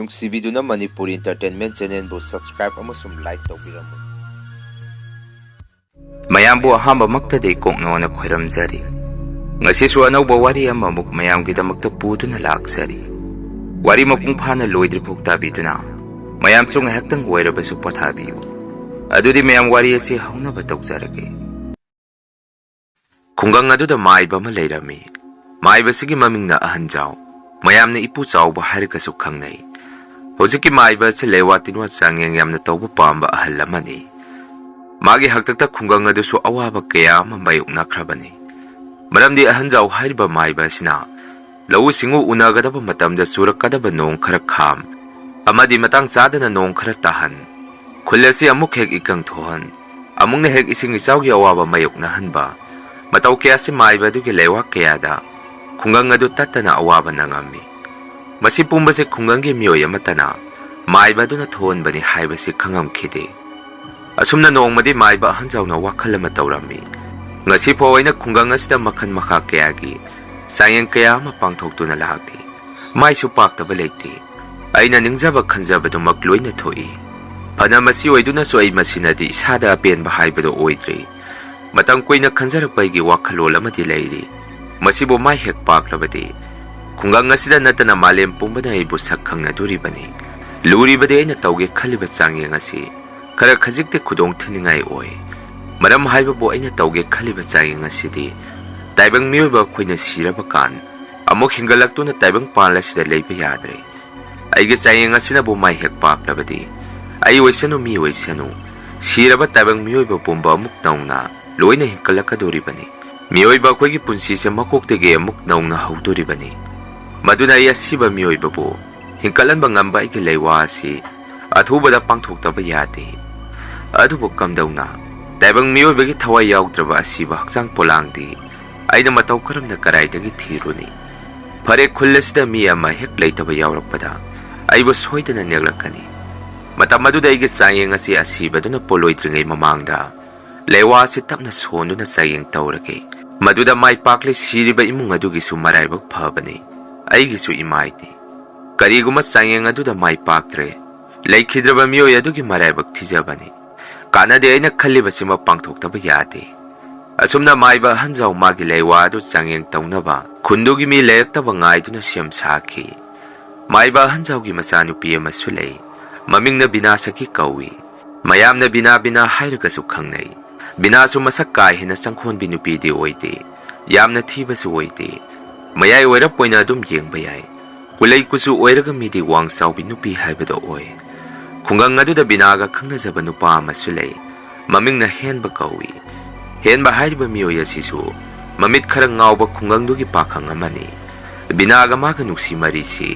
ꯅꯨꯡꯁꯤꯕꯤꯗꯨꯅ Manipuri entertainment ꯆꯦꯅꯦꯜꯕꯨ subscribe ꯑꯃꯁꯨꯡ like ꯇꯧꯕꯤꯔꯝꯃꯨ꯫ ꯃꯌꯥꯝꯕꯨ ꯑꯍꯥꯟꯕꯃꯛꯇꯗꯤ ꯀꯣꯛꯅꯣꯅ ꯈꯣꯏꯔꯝꯖꯔꯤ꯫ ꯉꯁꯤꯁꯨ ꯑꯅꯧꯕ ꯋꯥꯔꯤ ꯑꯃꯃꯨꯛ ꯃꯌꯥꯝꯒꯤꯗꯃꯛꯇ ꯄꯨꯗꯨꯅ ꯂꯥꯛꯆꯔꯤ꯫ ꯋꯥꯔꯤ ꯃꯄꯨꯡ ꯐꯥꯅ ꯂꯣꯏꯗ꯭ꯔꯤꯐꯥꯎ ꯇꯥꯕꯤꯗꯨꯅ ꯃꯌꯥꯝꯁꯨ ꯉꯥꯏꯍꯥꯛꯇꯪ ꯑꯣꯏꯔꯕꯁꯨ ꯄꯣꯊꯥꯕꯤꯌꯨ꯫ ꯑꯗꯨꯗꯤ ꯃꯌꯥꯝ ꯋꯥꯔꯤ ꯑꯁꯤ ꯍꯧꯅꯕ ꯇꯧꯖꯔꯒꯦ꯫ ꯈꯨꯡꯒꯪ ꯑꯗꯨꯗ ꯃꯥꯏꯕ ꯑꯃ ꯂꯩꯔꯝꯃꯤ꯫ ꯃꯥꯏꯕꯁꯤꯒꯤ ꯃꯃꯤꯡꯅ ꯑꯍꯟꯖꯥꯎ, ꯃꯌꯥꯝꯅ ꯏꯄꯨ ꯆꯥꯎꯕ ꯍꯥꯏꯔꯒꯁꯨ ꯈꯪꯅꯩ꯫ ꯍꯧꯖꯤꯛꯀꯤ ꯃꯥꯏꯕ ꯑꯁꯤ ꯂꯩꯋꯥ ꯇꯤꯟꯋꯥ ꯆꯥꯡꯌꯦꯡ ꯌꯥꯝꯅ ꯇꯧꯕ ꯄꯥꯝꯕ ꯑꯍꯜ ꯑꯃꯅꯤ꯫ ꯃꯥꯒꯤ ꯍꯥꯛꯇꯛꯇ ꯈꯨꯡꯒꯪ ꯑꯗꯨꯁꯨ ꯑꯋꯥꯕ ꯀꯌꯥ ꯑꯃ ꯃꯥꯌꯣꯛꯅꯈ꯭ꯔꯕꯅꯤ꯫ ꯃꯔꯝꯗꯤ ꯑꯍꯟꯖꯥꯎ ꯍꯥꯏꯔꯤꯕ ꯃꯥꯏꯕ ꯑꯁꯤꯅ ꯂꯧꯎ ꯁꯤꯡꯎ ꯎꯅꯒꯗꯕ ꯃꯇꯝꯗ ꯆꯨꯔꯛꯀꯗꯕ ꯅꯣꯡ ꯈꯔ ꯈꯥꯝ, ꯑꯃꯗꯤ ꯃꯇꯥꯡ ꯆꯥꯗꯅ ꯅꯣꯡ ꯈꯔ ꯇꯥꯍꯟ, ꯈꯨꯜ ꯑꯁꯤ ꯑꯃꯨꯛ ꯍꯦꯛ ꯏꯀꯪ ꯊꯣꯛꯍꯟ, ꯑꯃꯨꯛꯅ ꯍꯦꯛ ꯏꯁꯤꯡ ꯏꯆꯥꯎꯒꯤ ꯑꯋꯥꯕ ꯃꯥꯌꯣꯛꯅꯍꯟꯕ, ꯃꯇꯧ ꯀꯌꯥꯁꯤ ꯃꯥꯏꯕ ꯑꯗꯨꯒꯤ ꯂꯩꯋꯥ ꯀꯌꯥꯗ ꯈꯨꯡꯒꯪ ꯑꯗꯨ ꯇꯠꯇꯅ ꯑꯋꯥꯕ ꯅꯪꯉꯝꯃꯤ꯫ ꯃꯁꯤ ꯄꯨꯝꯕꯁꯤ ꯈꯨꯡꯒꯪꯒꯤ ꯃꯤꯑꯣꯏ ꯑꯃꯠꯇꯅ ꯃꯥꯏꯕ ꯑꯗꯨꯅ ꯊꯣꯛꯍꯟꯕꯅꯤ ꯍꯥꯏꯕꯁꯤ ꯈꯪꯉꯝꯈꯤꯗꯦ꯫ ꯑꯁꯨꯝꯅ ꯅꯣꯡꯃꯗꯤ ꯃꯥꯏꯕ ꯑꯍꯟꯖꯥꯎꯅ ꯋꯥꯈꯜ ꯑꯃ ꯇꯧꯔꯝꯃꯤ꯫ ꯉꯁꯤꯐꯥꯎ ꯑꯩꯅ ꯈꯨꯡꯒꯪ ꯑꯁꯤꯗ ꯃꯈꯜ ꯃꯈꯥ ꯀꯌꯥꯒꯤ ꯆꯥꯡꯌꯦꯡ ꯀꯌꯥ ꯑꯃ ꯄꯥꯡꯊꯣꯛꯇꯨꯅ ꯂꯥꯛꯂꯤ꯫ ꯃꯥꯏꯁꯨ ꯄꯥꯛꯇꯕ ꯂꯩꯇꯦ꯫ ꯑꯩꯅ ꯅꯤꯡꯖꯕ ꯈꯟꯖꯕꯗꯨꯃꯛ ꯂꯣꯏꯅ ꯊꯣꯛꯏ꯫ ꯐꯅ ꯃꯁꯤ ꯑꯣꯏꯗꯨꯅꯁꯨ ꯑꯩ ꯃꯁꯤꯅꯗꯤ ꯏꯁꯥꯗ ꯑꯄꯦꯟꯕ ꯍꯥꯏꯕꯗꯨ ꯑꯣꯏꯗ꯭ꯔꯤ꯫ ꯃꯇꯝ ꯀꯨꯏꯅ ꯈꯟꯖꯔꯛꯄ ꯑꯩꯒꯤ ꯋꯥꯈꯜꯂꯣꯟ ꯑꯃꯗꯤ ꯂꯩꯔꯤ꯫ ꯃꯁꯤꯕꯨ ꯃꯥꯏ ꯍꯦꯛ ꯄꯥꯛꯂꯕꯗꯤ ꯈꯨꯡꯒꯪ ꯑꯁꯤꯗ ꯅꯠꯇꯅ ꯃꯥꯂꯦꯝ ꯄꯨꯝꯕꯅ ꯑꯩꯕꯨ ꯁꯛ ꯈꯪꯅꯗꯣꯔꯤꯕꯅꯤ꯫ ꯂꯨꯔꯤꯕꯗꯤ ꯑꯩꯅ ꯇꯧꯒꯦ ꯈꯜꯂꯤꯕ ꯆꯥꯡꯌꯦꯡ ꯑꯁꯤ ꯈꯔ ꯈꯖꯤꯛꯇꯤ ꯈꯨꯗꯣꯡ ꯊꯤꯅꯤꯡꯉꯥꯏ ꯑꯣꯏ꯫ ꯃꯔꯝ ꯍꯥꯏꯕꯕꯨ ꯑꯩꯅ ꯇꯧꯒꯦ ꯈꯜꯂꯤꯕ ꯆꯥꯡꯌꯦꯡ ꯑꯁꯤꯗꯤ ꯇꯥꯏꯕꯪ ꯃꯤꯑꯣꯏꯕ ꯑꯩꯈꯣꯏꯅ ꯁꯤꯔꯕ ꯀꯥꯟ ꯑꯃꯨꯛ ꯍꯤꯡꯒꯠꯂꯛꯇꯨꯅ ꯇꯥꯏꯕꯪꯄꯥꯟ ꯑꯁꯤꯗ ꯂꯩꯕ ꯌꯥꯗ꯭ꯔꯦ꯫ ꯑꯩꯒꯤ ꯆꯥꯡꯌꯦꯡ ꯑꯁꯤꯅꯕꯨ ꯃꯥꯏ ꯍꯦꯛ ꯄꯥꯛꯂꯕꯗꯤ ꯑꯩ ꯑꯣꯏꯁꯅꯨ ꯃꯤ ꯑꯣꯏꯁꯅꯨ ꯁꯤꯔꯕ ꯇꯥꯏꯕꯪ ꯃꯤꯑꯣꯏꯕ ꯄꯨꯝꯕ ꯑꯃꯨꯛ ꯅꯧꯅ ꯂꯣꯏꯅ ꯍꯤꯡꯒꯠꯂꯛꯀꯗꯣꯔꯤꯕꯅꯤ꯫ ꯃꯤꯑꯣꯏꯕ ꯑꯩꯈꯣꯏꯒꯤ ꯄꯨꯟꯁꯤꯁꯦ ꯃꯀꯣꯛꯇꯒꯤ ꯑꯃꯨꯛ ꯅꯧꯅ ꯍꯧꯗꯣꯔꯤꯕꯅꯤ꯫ ꯃꯗꯨꯅ ꯑꯩ ꯑꯁꯤꯕ ꯃꯤꯑꯣꯏꯕꯕꯨ ꯍꯤꯡꯀꯠꯍꯟꯕ ꯉꯝꯕ ꯑꯩꯒꯤ ꯂꯩꯋꯥ ꯑꯁꯤ ꯑꯊꯨꯕꯗ ꯄꯥꯡꯊꯣꯛꯇꯕ ꯌꯥꯗꯦ꯫ ꯑꯗꯨꯕꯨ ꯀꯝꯗꯧꯅ ꯇꯥꯏꯕꯪ ꯃꯤꯑꯣꯏꯕꯒꯤ ꯊꯋꯥꯏ ꯌꯥꯎꯗ꯭ꯔꯕ ꯑꯁꯤꯕ ꯍꯛꯆꯥꯡ ꯄꯣꯂꯥꯡꯗꯤ ꯑꯩꯅ ꯃꯇꯧ ꯀꯔꯝꯅ ꯀꯔꯥꯏꯗꯒꯤ ꯊꯤꯔꯨꯅꯤ? ꯐꯔꯦ, ꯈꯨꯜ ꯑꯁꯤꯗ ꯃꯤ ꯑꯃ ꯍꯦꯛ ꯂꯩꯇꯕ ꯌꯥꯎꯔꯛꯄꯗ ꯑꯩꯕꯨ ꯁꯣꯏꯗꯅ ꯅꯦꯛꯂꯛꯀꯅꯤ꯫ ꯃꯇꯝ ꯑꯗꯨꯗ ꯑꯩꯒꯤ ꯆꯥꯡꯌꯦꯡ ꯑꯁꯤ ꯑꯁꯤꯕꯗꯨꯅ ꯄꯣꯂꯣꯏꯗ꯭ꯔꯤꯉꯩ ꯃꯃꯥꯡꯗ ꯂꯩꯋꯥ ꯑꯁꯤ ꯇꯞꯅ ꯁꯣꯟꯗꯨꯅ ꯆꯥꯡꯌꯦꯡ ꯇꯧꯔꯒꯦ꯫ ꯃꯗꯨꯗ ꯃꯥꯏ ꯄꯥꯛꯂꯤ ꯁꯤꯔꯤꯕ ꯏꯃꯨꯡ ꯑꯗꯨꯒꯤꯁꯨ ꯃꯔꯥꯏꯕꯛ ꯐꯕꯅꯤ, ꯑꯩꯒꯤꯁꯨ ꯏꯃꯥꯏꯅꯤ꯫ ꯀꯔꯤꯒꯨꯝꯕ ꯆꯥꯡꯌꯦꯡ ꯑꯗꯨꯗ ꯃꯥꯏ ꯄꯥꯛꯇ꯭ꯔꯦ, ꯂꯩꯈꯤꯗ꯭ꯔꯕ ꯃꯤꯑꯣꯏ ꯑꯗꯨꯒꯤ ꯃꯔꯥꯏꯕꯛ ꯊꯤꯖꯕꯅꯤ꯫ ꯀꯥꯟꯅꯗꯦ, ꯑꯩꯅ ꯈꯜꯂꯤꯕꯁꯤꯃ ꯄꯥꯡꯊꯣꯛꯇꯕ ꯌꯥꯗꯦ꯫ ꯑꯁꯨꯝꯅ ꯃꯥꯏꯕ ꯑꯍꯟꯖꯥꯎ ꯃꯥꯒꯤ ꯂꯩꯋꯥ ꯑꯗꯨ ꯆꯥꯡꯌꯦꯡ ꯇꯧꯅꯕ ꯈꯨꯟꯗꯨꯒꯤ ꯃꯤ ꯂꯩꯔꯛꯇꯕ ꯉꯥꯏꯗꯨꯅ ꯁꯦꯝ ꯁꯥꯈꯤ꯫ ꯃꯥꯏꯕ ꯑꯍꯟꯖꯥꯎꯒꯤ ꯃꯆꯥꯅꯨꯄꯤ ꯑꯃꯁꯨ ꯂꯩ꯫ ꯃꯃꯤꯡꯅ ꯕꯤꯅꯥꯁꯀꯤ ꯀꯧꯏ꯫ ꯃꯌꯥꯝꯅ ꯕꯤꯅꯥ ꯕꯤꯅꯥ ꯍꯥꯏꯔꯒꯁꯨ ꯈꯪꯅꯩ꯫ ꯕꯤꯅꯥꯁꯨ ꯃꯁꯛ ꯀꯥ ꯍꯦꯟꯅ ꯆꯪꯈꯣꯟꯕꯤ ꯅꯨꯄꯤꯗꯤ ꯑꯣꯏꯗꯦ, ꯌꯥꯝꯅ ꯊꯤꯕꯁꯨ ꯑꯣꯏꯗꯦ꯫ ꯃꯌꯥꯏ ꯑꯣꯏꯔꯞ ꯑꯣꯏꯅ ꯑꯗꯨꯝ ꯌꯦꯡꯕ ꯌꯥꯏ꯫ ꯀꯨꯂꯩ ꯀꯨꯆꯨ ꯑꯣꯏꯔꯒ ꯃꯤꯗꯤ ꯋꯥꯡ ꯆꯥꯎꯕꯤ ꯅꯨꯄꯤ ꯍꯥꯏꯕꯗꯣ ꯑꯣꯏ꯫ ꯈꯨꯡꯒꯪ ꯑꯗꯨꯗ ꯕꯤꯅꯥꯒ ꯈꯪꯅꯖꯕ ꯅꯨꯄꯥ ꯑꯃꯁꯨ ꯂꯩ꯫ ꯃꯃꯤꯡꯅ ꯍꯦꯟꯕ ꯀꯧꯏ꯫ ꯍꯦꯟꯕ ꯍꯥꯏꯔꯤꯕ ꯃꯤꯑꯣꯏ ꯑꯁꯤꯁꯨ ꯃꯃꯤꯠ ꯈꯔ ꯉꯥꯎꯕ ꯈꯨꯡꯒꯪꯗꯨꯒꯤ ꯄꯥꯈꯪ ꯑꯃꯅꯤ꯫ ꯕꯤꯅꯥꯒ ꯃꯥꯒ ꯅꯨꯡꯁꯤ ꯃꯔꯤꯁꯤ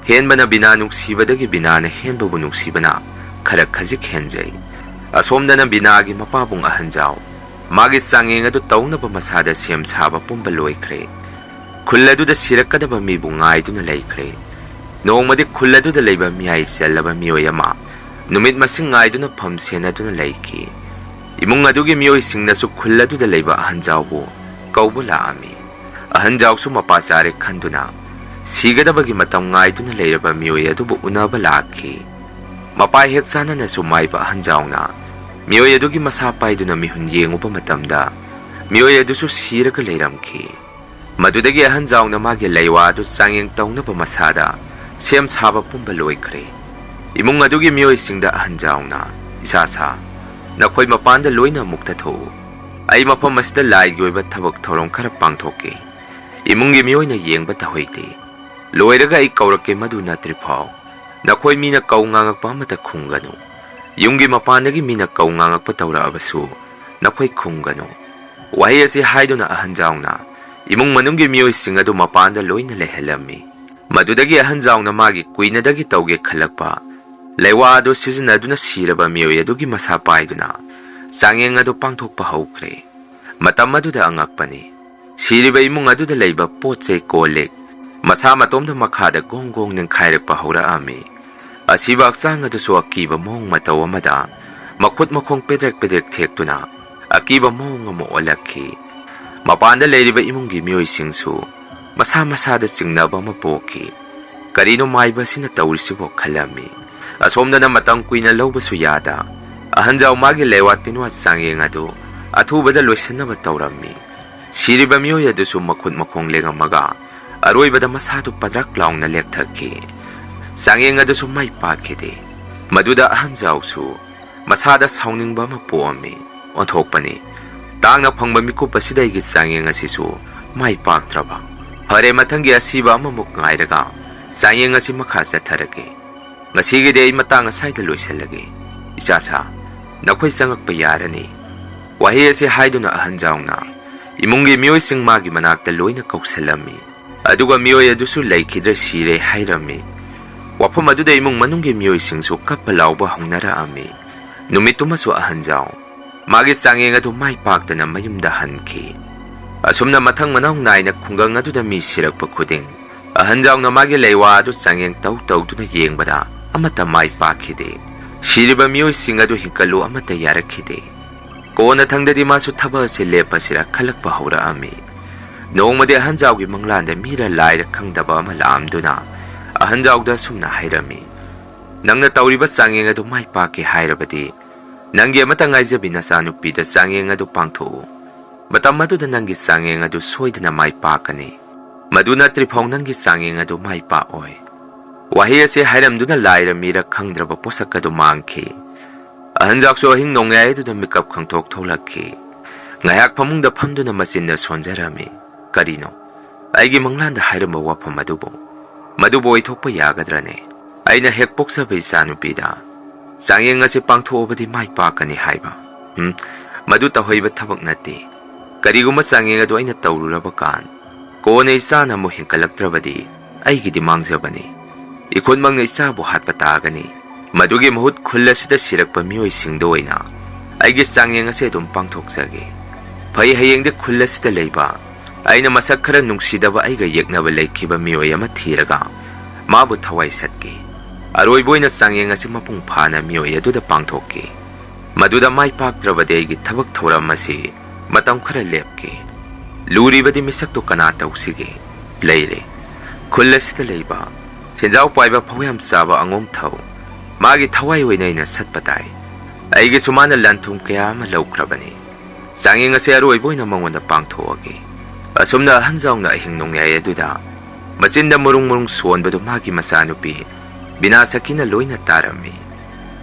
ꯍꯦꯟꯕꯅ ꯕꯤꯅꯥ ꯅꯨꯡꯁꯤꯕꯗꯒꯤ ꯕꯤꯅꯥꯅ ꯍꯦꯟꯕꯕꯨ ꯅꯨꯡꯁꯤꯕꯅ ꯈꯔ ꯈꯖꯤꯛ ꯍꯦꯟꯖꯩ꯫ ꯑꯁꯣꯝꯗꯅ ꯕꯤꯅꯥꯒꯤ ꯃꯄꯥꯕꯨꯡ ꯑꯍꯟꯖꯥꯎ ꯃꯥꯒꯤ ꯆꯥꯡꯌꯦꯡ ꯑꯗꯨ ꯇꯧꯅꯕ ꯃꯁꯥꯗ ꯁꯦꯝ ꯁꯥꯕ ꯄꯨꯝꯕ ꯂꯣꯏꯈ꯭ꯔꯦ꯫ ꯈꯨꯜ ꯑꯗꯨꯗ ꯁꯤꯔꯛꯀꯗꯕ ꯃꯤꯕꯨ ꯉꯥꯏꯗꯨꯅ ꯂꯩꯈ꯭ꯔꯦ꯫ ꯅꯣꯡꯃꯗꯤ ꯈꯨꯜ ꯑꯗꯨꯗ ꯂꯩꯕ ꯃꯤꯌꯥꯏ ꯆꯜꯂꯕ ꯃꯤꯑꯣꯏ ꯑꯃ ꯅꯨꯃꯤꯠ ꯃꯁꯤꯡ ꯉꯥꯏꯗꯨꯅ ꯐꯝ ꯁꯦꯟꯅꯗꯨꯅ ꯂꯩꯈꯤ꯫ ꯏꯃꯨꯡ ꯑꯗꯨꯒꯤ ꯃꯤꯑꯣꯏꯁꯤꯡꯅꯁꯨ ꯈꯨꯜ ꯑꯗꯨꯗ ꯂꯩꯕ ꯑꯍꯟꯖꯥꯎꯕꯨ ꯀꯧꯕ ꯂꯥꯛꯑꯝꯃꯤ꯫ ꯑꯍꯟꯖꯥꯎꯁꯨ ꯃꯄꯥ ꯆꯥꯔꯦ ꯈꯟꯗꯨꯅ ꯁꯤꯒꯗꯕꯒꯤ ꯃꯇꯝ ꯉꯥꯏꯗꯨꯅ ꯂꯩꯔꯕ ꯃꯤꯑꯣꯏ ꯑꯗꯨꯕꯨ ꯎꯅꯕ ꯂꯥꯛꯈꯤ꯫ ꯃꯄꯥ ꯍꯦꯛ ꯆꯥꯅꯅꯁꯨ ꯃꯥꯏꯕ ꯑꯍꯟꯖꯥꯎꯅ ꯃꯤꯑꯣꯏ ꯑꯗꯨꯒꯤ ꯃꯁꯥ ꯄꯥꯏꯗꯨꯅ ꯃꯤꯍꯨꯟ ꯌꯦꯡꯉꯨꯕ ꯃꯇꯝꯗ ꯃꯤꯑꯣꯏ ꯑꯗꯨꯁꯨ ꯁꯤꯔꯒ ꯂꯩꯔꯝꯈꯤ꯫ ꯃꯗꯨꯗꯒꯤ ꯑꯍꯟꯖꯥꯎꯅ ꯃꯥꯒꯤ ꯂꯩꯋꯥ ꯑꯗꯨ ꯆꯥꯡꯌꯦꯡ ꯇꯧꯅꯕ ꯃꯁꯥꯗ ꯁꯦꯝ ꯁꯥꯕ ꯄꯨꯝꯕ ꯂꯣꯏꯈ꯭ꯔꯦ꯫ ꯏꯃꯨꯡ ꯑꯗꯨꯒꯤ ꯃꯤꯑꯣꯏꯁꯤꯡꯗ ꯑꯍꯟꯖꯥꯎꯅ, "ꯏꯁꯥ ꯅꯈꯣꯏ ꯃꯄꯥꯟꯗ ꯂꯣꯏꯅ ꯑꯃꯨꯛ ꯊꯣꯛꯎ꯫ ꯑꯩ ꯃꯐꯝ ꯑꯁꯤꯗ ꯂꯥꯏꯒꯤ ꯑꯣꯏꯕ ꯊꯕꯛ ꯊꯧꯔꯝ ꯈꯔ ꯄꯥꯡꯊꯣꯛꯀꯦ꯫ ꯏꯃꯨꯡꯒꯤ ꯃꯤꯑꯣꯏꯅ ꯌꯦꯡꯕ ꯇꯧꯍꯩꯗꯦ꯫ ꯂꯣꯏꯔꯒ ꯑꯩ ꯀꯧꯔꯛꯀꯦ, ꯃꯗꯨ ꯅꯠꯇ꯭ꯔꯤꯐꯥꯎ ꯅꯈꯣꯏ ꯃꯤꯅ ꯀꯧ ꯉꯥꯡꯉꯛꯄ ꯑꯃꯠꯇ ꯈꯨꯝꯒꯅꯨ꯫ ꯌꯨꯝꯒꯤ ꯃꯄꯥꯟꯗꯒꯤ ꯃꯤꯅ ꯀꯧ ꯉꯥꯡꯉꯛꯄ ꯇꯧꯔꯛꯑꯕꯁꯨ ꯅꯈꯣꯏ ꯈꯨꯝꯒꯅꯨ." ꯋꯥꯍꯩ ꯑꯁꯤ ꯍꯥꯏꯗꯨꯅ ꯑꯍꯟꯖꯥꯎꯅ ꯏꯃꯨꯡ ꯃꯅꯨꯡꯒꯤ ꯃꯤꯑꯣꯏꯁꯤꯡ ꯑꯗꯨ ꯃꯄꯥꯟꯗ ꯂꯣꯏꯅ ꯂꯩꯍꯜꯂꯝꯃꯤ꯫ ꯃꯗꯨꯗꯒꯤ ꯑꯍꯟꯖꯥꯎꯅ ꯃꯥꯒꯤ ꯀꯨꯏꯅꯗꯒꯤ ꯇꯧꯒꯦ ꯈꯜꯂꯛꯄ ꯂꯩꯋꯥ ꯑꯗꯨ ꯁꯤꯖꯤꯟꯅꯗꯨꯅ ꯁꯤꯔꯕ ꯃꯤꯑꯣꯏ ꯑꯗꯨꯒꯤ ꯃꯁꯥ ꯄꯥꯏꯗꯨꯅ ꯆꯥꯡꯌꯦꯡ ꯑꯗꯨ ꯄꯥꯡꯊꯣꯛꯄ ꯍꯧꯈ꯭ꯔꯦ꯫ ꯃꯇꯝ ꯑꯗꯨꯗ ꯑꯉꯛꯄꯅꯤ, ꯁꯤꯔꯤꯕ ꯏꯃꯨꯡ ꯑꯗꯨꯗ ꯂꯩꯕ ꯄꯣꯠ ꯆꯩ ꯀꯣꯜ-ꯂꯤꯛ ꯃꯁꯥ ꯃꯇꯣꯝꯗ ꯃꯈꯥꯗ ꯒꯣꯡ ꯒꯣꯡ ꯅꯤꯡꯈꯥꯏꯔꯛꯄ ꯍꯧꯔꯛꯑꯝꯃꯤ꯫ ꯑꯁꯤꯕ ꯍꯛꯆꯥꯡ ꯑꯗꯨꯁꯨ ꯑꯀꯤꯕ ꯃꯑꯣꯡ ꯃꯇꯧ ꯑꯃꯗ ꯃꯈꯨꯠ ꯃꯈꯣꯡ ꯄꯦꯗ꯭ꯔꯦꯛ ꯄꯦꯗ꯭ꯔꯦꯛ ꯊꯦꯛꯇꯨꯅ ꯑꯀꯤꯕ ꯃꯑꯣꯡ ꯑꯃ ꯑꯣꯜꯂꯛꯈꯤ꯫ ꯃꯄꯥꯟꯗ ꯂꯩꯔꯤꯕ ꯏꯃꯨꯡꯒꯤ ꯃꯤꯑꯣꯏꯁꯤꯡꯁꯨ ꯃꯁꯥ ꯃꯁꯥꯗ ꯆꯤꯡꯅꯕ ꯑꯃ ꯄꯣꯛꯈꯤ꯫ Karino maiba sina tawrisibo khalami. Asomna na matang kuina lawbasu yada. Ahanjaw magi lewat tinwa sangyeng adu athubada loisanaba tawrami. Siriba miyoy adusu makhut makhong lengamaga aroibada masadu padrak laung na lepthaki. Sangyeng adusu mai pakide. Maduda ahanjaw su masada sauningba mapuami. Onthokpani. Tangna phangba mikup asida igi sangyeng asisu mai paktraba. Hare mathangi asiba amamuk ngairaga sangyeng asi makha chatharage. Ngasigide ay matang asayda loisalage. Isasa nakoy sangakpa yarani. Wahi asi haiduna ahanjaw na imungi miyoy sing magi manakta loina kausalami. Aduga miyoy adusu laikidra sire hairami. Wapam aduda imong manunggi miyoy singsu kapalawba hongnaraami. Numitumaso ahanjaw magi sangyeng adu mai pakta na mayumdahan ki. Asumna mathang manong naina khunggang aduda mi sirakpa khuding. Ahanjaw na magi laywa adu sangyeng taw duna yengbada amata mai pakide. Siriba miyoy sing adu hingkalu amata yarakide. Kona thangdadi masu thaba si lepa sira khalakpa hauraami. Nongmadi ahanjaw gi manglanda mira laira khangdaba ama laamduna ahanjaw da sumna hairami. Nangna tawriba sangyeng adu mai pake hairabadi nangi amata ngaijabi nasanupi da sangyeng adu pangtho. Matam aduda nangi sangyeng adu soidana mai pakani. Maduna tripong nangi sangyeng adu mai pa oy. Wahi ase hairamduna laira mira khangdraba posak adu mangki. Ahanjaw su ahing nongyay adu da mikap khangthok tholakki. Ngayak pamungda phamduna masinna sonjarami. Karino aigi manglanda hairamba wafam adubo. Madubo ithokpa yagadrane. Aina hek poksaba isanupida sangyeng asi pangthoobadi mai pakani haiba. Madu tahoiba thabak nati. Kariguma sangyeng adu aina tawruraba kan kona isana mo hingkalaktrabadi aigidi mangjabani. Ikhon mangna isabu hatpa tagani. Madugi mahut khulasida sirakpa miyoy singdo oina aigi sangyeng asi adum pangthoksage. Phai hayengde khulasida leiba aina masak khara nungsidaba aiga yeknaba laikhiba miyoy ama thiraga mabu thawai satki. Aroiboina sangyeng asi mapung phana miyoy aduda pangthokki. Maduda mai paktrabadi aigi thabak thoram asi matam khara lepki. Luribadi misakto kana tawsige leire. Khulasida leiba senjaw paiba phawyam saba angom thaw magi thawai oinaina satpatai. Aigi sumana lanthum kaya ama laukrabani. Sangyeng asi aroiboina mangonda pangthoage. Asumna ahanjaw na ahing nongyay aduda machinda murung suonbadu magi masanupi binasakina loina tarami.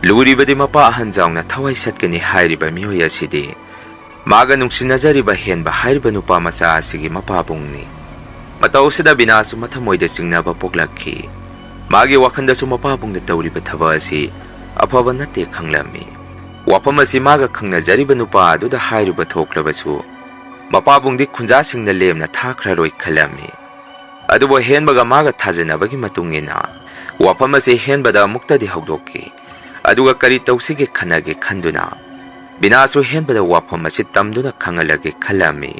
Luribadi mapa ahanjaw na thawai satkani hairiba miyoy asidi maga nungsinajariba henba hairiba nupa masa asigi mapabungni. Matawsida binasu mathamoyda singnaba poklakki. Magi wakhanda su mapabungda tawriba thaba asi afaba natte khanglami. Wafam asi maga khangnajariba nupa aduda hairiba thoklabasu mapabungdi khunja singna lemna thakraroi khalami. Adubo henbaga maga thajanabagi matungina wafam asi henbada muktadi hawdokki. Aduga kari tawsige khanage khanduna binasu henbada wafam asi tamduna khangalage khalami.